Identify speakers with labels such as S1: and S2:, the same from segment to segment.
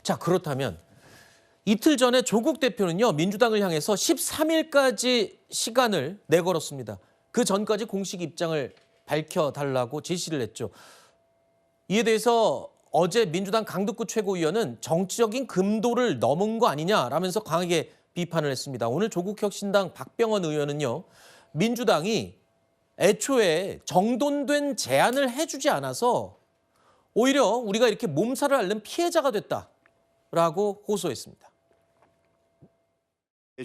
S1: 자, 그렇다면 이틀 전에 조국 대표는요, 민주당을 향해서 13일까지 시간을 내걸었습니다. 그 전까지 공식 입장을 밝혀달라고 지시를 했죠. 이에 대해서 어제 민주당 강덕구 최고위원은 정치적인 금도를 넘은 거 아니냐라면서 강하게 비판을 했습니다. 오늘 조국혁신당 박병원 의원은요, 민주당이 애초에 정돈된 제안을 해주지 않아서 오히려 우리가 이렇게 몸살을 앓는 피해자가 됐다라고 호소했습니다.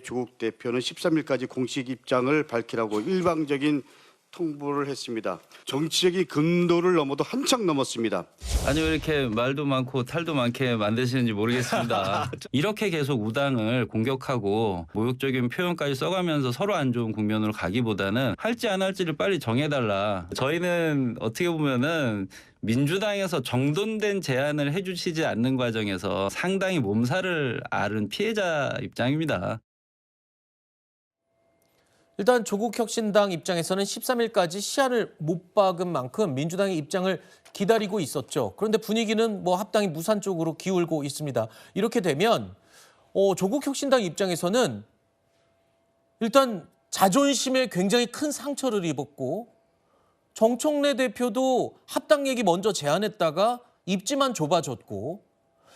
S2: 조국 대표는 13일까지 공식 입장을 밝히라고 일방적인 통보를 했습니다. 정치적인 금도를 넘어도 한참 넘었습니다.
S3: 아니 왜 이렇게 말도 많고 탈도 많게 만드시는지 모르겠습니다. 이렇게 계속 우당을 공격하고 모욕적인 표현까지 써가면서 서로 안 좋은 국면으로 가기보다는 할지 안 할지를 빨리 정해달라. 저희는 어떻게 보면은 민주당에서 정돈된 제안을 해주시지 않는 과정에서 상당히 몸살을 앓은 피해자 입장입니다.
S1: 일단 조국혁신당 입장에서는 13일까지 시한을 못 박은 만큼 민주당의 입장을 기다리고 있었죠. 그런데 분위기는 합당이 무산 쪽으로 기울고 있습니다. 이렇게 되면 조국혁신당 입장에서는 일단 자존심에 굉장히 큰 상처를 입었고, 정청래 대표도 합당 얘기 먼저 제안했다가 입지만 좁아졌고,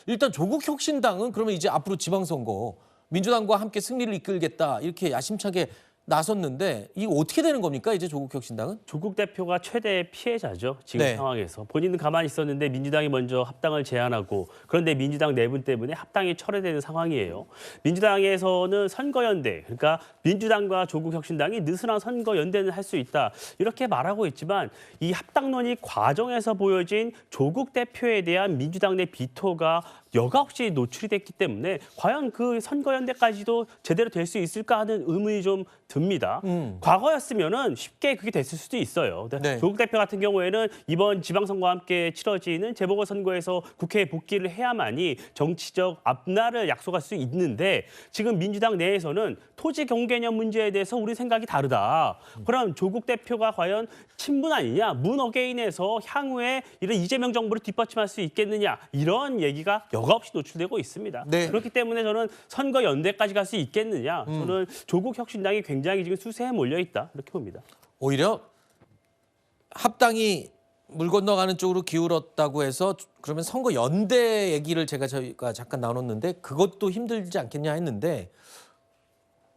S1: 일단 조국혁신당은 그러면 이제 앞으로 지방선거 민주당과 함께 승리를 이끌겠다 이렇게 야심차게 나섰는데, 이거 어떻게 되는 겁니까, 이제 조국혁신당은?
S4: 조국 대표가 최대 피해자죠, 지금
S1: 네.
S4: 상황에서. 본인은 가만히 있었는데 민주당이 먼저 합당을 제안하고, 그런데 민주당 내분 때문에 합당이 철회되는 상황이에요. 민주당에서는 선거연대, 그러니까 민주당과 조국혁신당이 느슨한 선거연대는 할 수 있다, 이렇게 말하고 있지만 이 합당론이 과정에서 보여진 조국 대표에 대한 민주당 내 비토가 여과 없이 노출이 됐기 때문에 과연 그 선거연대까지도 제대로 될 수 있을까 하는 의문이 좀 듭니다. 과거였으면은 쉽게 그게 됐을 수도 있어요.
S1: 네.
S4: 조국 대표 같은 경우에는 이번 지방선거와 함께 치러지는 재보궐선거에서 국회에 복귀를 해야만이 정치적 앞날을 약속할 수 있는데, 지금 민주당 내에서는 토지 경계념 문제에 대해서 우리 생각이 다르다. 그럼 조국 대표가 과연 친문 아니냐, 문 어게인에서 향후에 이런 이재명 정부를 뒷받침할 수 있겠느냐, 이런 얘기가 여과 없이 노출되고 있습니다.
S1: 네.
S4: 그렇기 때문에 저는 선거 연대까지 갈 수 있겠느냐, 저는 조국 혁신당이 굉장히 지금 수세에 몰려 있다, 이렇게 봅니다.
S1: 오히려 합당이 물 건너가는 쪽으로 기울었다고 해서 그러면 선거 연대 얘기를 저희가 잠깐 나눴는데 그것도 힘들지 않겠냐 했는데,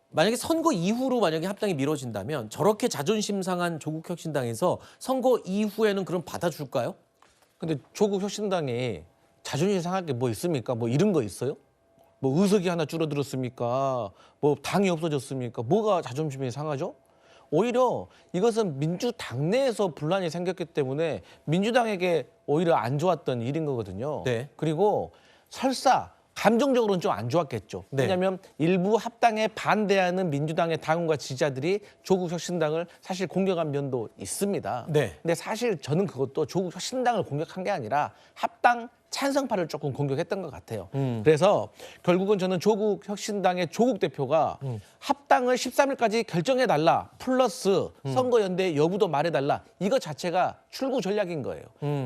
S1: 만약에 선거 이후로 만약에 합당이 미뤄진다면 저렇게 자존심 상한 조국혁신당에서 선거 이후에는 그럼 받아줄까요?
S5: 근데 조국혁신당이 자존심 상할 게 뭐 있습니까? 뭐 이런 거 있어요? 뭐 의석이 하나 줄어들었습니까? 뭐 당이 없어졌습니까? 뭐가 자존심이 상하죠? 오히려 이것은 민주당 내에서 분란이 생겼기 때문에 민주당에게 오히려 안 좋았던 일인 거거든요.
S1: 네.
S5: 그리고 설사 감정적으로는 좀 안 좋았겠죠.
S1: 네.
S5: 왜냐하면 일부 합당에 반대하는 민주당의 당원과 지지자들이 조국혁신당을 사실 공격한 면도 있습니다.
S1: 네.
S5: 근데 사실 저는 그것도 조국혁신당을 공격한 게 아니라 합당 찬성파를 조금 공격했던 것 같아요. 그래서 결국은 저는 조국혁신당의 조국 대표가 합당을 13일까지 결정해달라 플러스 선거연대 여부도 말해달라, 이거 자체가 출구 전략인 거예요.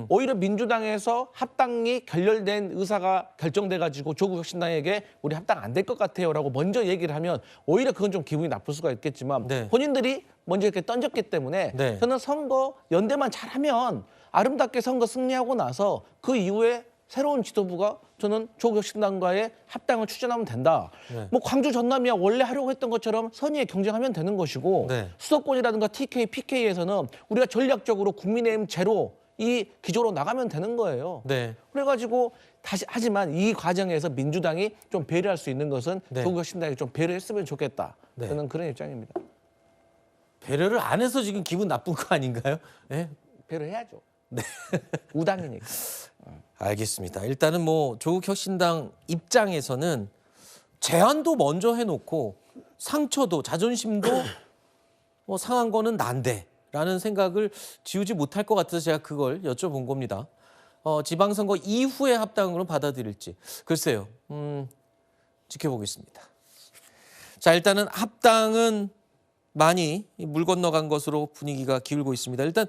S5: 오히려 민주당에서 합당이 결렬된 의사가 결정돼가지고 조국혁신당에게 우리 합당 안 될 것 같아요 라고 먼저 얘기를 하면 오히려 그건 좀 기분이 나쁠 수가 있겠지만
S1: 네.
S5: 본인들이 먼저 이렇게 던졌기 때문에
S1: 네.
S5: 저는 선거 연대만 잘하면 아름답게 선거 승리하고 나서 그 이후에 새로운 지도부가 저는 조국혁신당과의 합당을 추진하면 된다.
S1: 네.
S5: 뭐 광주 전남이야 원래 하려고 했던 것처럼 선의에 경쟁하면 되는 것이고,
S1: 네.
S5: 수도권이라든가 TK, PK에서는 우리가 전략적으로 국민의힘 제로 이 기조로 나가면 되는 거예요.
S1: 네.
S5: 그래가지고 다시, 하지만 이 과정에서 민주당이 좀 배려할 수 있는 것은
S1: 네.
S5: 조국혁신당이 좀 배려했으면 좋겠다.
S1: 네.
S5: 저는 그런 입장입니다.
S1: 배려를 안 해서 지금 기분 나쁜 거 아닌가요? 네.
S5: 배려해야죠. 네. 우당이니까.
S1: 알겠습니다. 일단은 조국혁신당 입장에서는 제안도 먼저 해놓고 상처도 자존심도 상한 거는 난데라는 생각을 지우지 못할 것 같아서 제가 그걸 여쭤본 겁니다. 지방선거 이후의 합당으로 받아들일지 글쎄요. 지켜보겠습니다. 자, 일단은 합당은 많이 물 건너간 것으로 분위기가 기울고 있습니다. 일단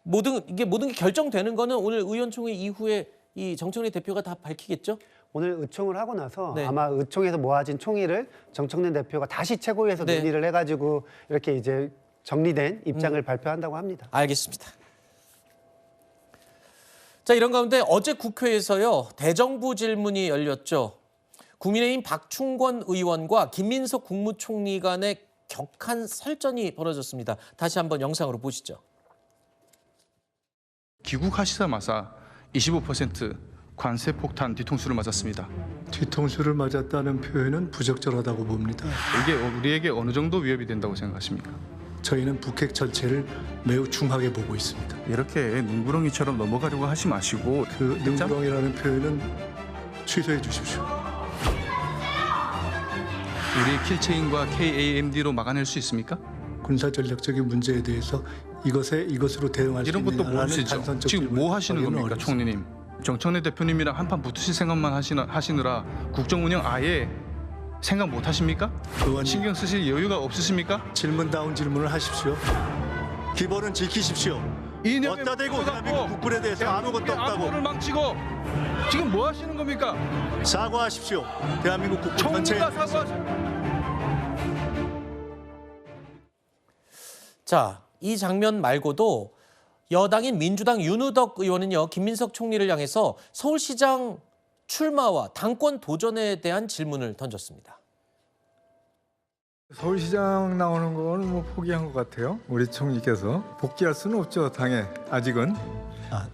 S1: 모든 게 결정되는 거는 오늘 의원총회 이후에 이 정청래 대표가 다 밝히겠죠?
S6: 오늘 의총을 하고 나서
S1: 네.
S6: 아마 의총에서 모아진 총의를 정청래 대표가 다시 최고위에서
S1: 네.
S6: 논의를 해가지고 이렇게 이제 정리된 입장을 발표한다고 합니다.
S1: 알겠습니다. 자, 이런 가운데 어제 국회에서요, 대정부 질문이 열렸죠. 국민의힘 박충권 의원과 김민석 국무총리 간의 격한 설전이 벌어졌습니다. 다시 한번 영상으로 보시죠.
S7: 귀국하시자마자 25% 관세 폭탄 뒤통수를 맞았습니다.
S8: 뒤통수를 맞았다는 표현은 부적절하다고 봅니다.
S7: 이게 우리에게 어느 정도 위협이 된다고 생각하십니까?
S8: 저희는 북핵 전체를 매우 중하게 보고 있습니다.
S7: 이렇게 눈구렁이처럼 넘어가려고 하지 마시고
S8: 그 능구렁이라는 표현은 취소해 주십시오.
S7: 우리 킬체인과 KAMD로 막아낼 수 있습니까?
S8: 군사 전략적인 문제에 대해서 이것으로 대응할 수
S7: 이런 것도
S8: 있느냐라는
S7: 모르시죠?
S8: 단선적
S7: 지금 뭐 하시는
S8: 질문을
S7: 겁니까,
S8: 하기는
S7: 총리님? 정청래 대표님이랑 한판 붙으실 생각만 하시느라 국정 운영 아예 생각 못 하십니까?
S8: 의원님.
S7: 신경 쓰실 여유가 없으십니까?
S8: 질문다운 질문을 하십시오. 기본은 지키십시오.
S7: 이념에
S8: 어디다 대고
S7: 묻혀갖고
S8: 대한민국 국군에 대해서 아무것도 없다고
S7: 안보를 망치고 지금 뭐 하시는 겁니까?
S8: 사과하십시오. 대한민국 국군 전체에
S7: 총리가 사과하십시오.
S1: 자, 이 장면 말고도 여당인 민주당 윤우덕 의원은요, 김민석 총리를 향해서 서울시장 출마와 당권 도전에 대한 질문을 던졌습니다.
S9: 서울시장 나오는 건 뭐 포기한 것 같아요. 우리 총리께서 복귀할 수는 없죠, 당에 아직은.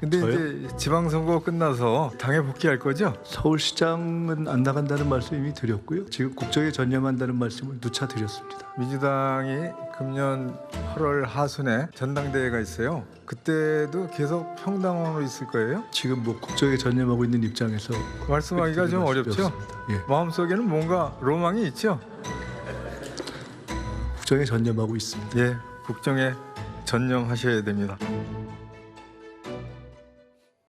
S9: 근데
S8: 저요?
S9: 이제 지방선거 끝나서 당에 복귀할 거죠?
S8: 서울시장은 안 나간다는 말씀 이미 드렸고요. 지금 국정에 전념한다는 말씀을 누차 드렸습니다.
S9: 민주당이 금년 8월 하순에 전당대회가 있어요. 그때도 계속 평당으로 있을 거예요?
S8: 지금 뭐 국정에 전념하고 있는 입장에서
S9: 말씀하기가 좀 어렵죠?
S8: 말씀드렸습니다. 예.
S9: 마음속에는 뭔가 로망이 있죠?
S8: 국정에 전념하고 있습니다.
S9: 예, 국정에 전념하셔야 됩니다.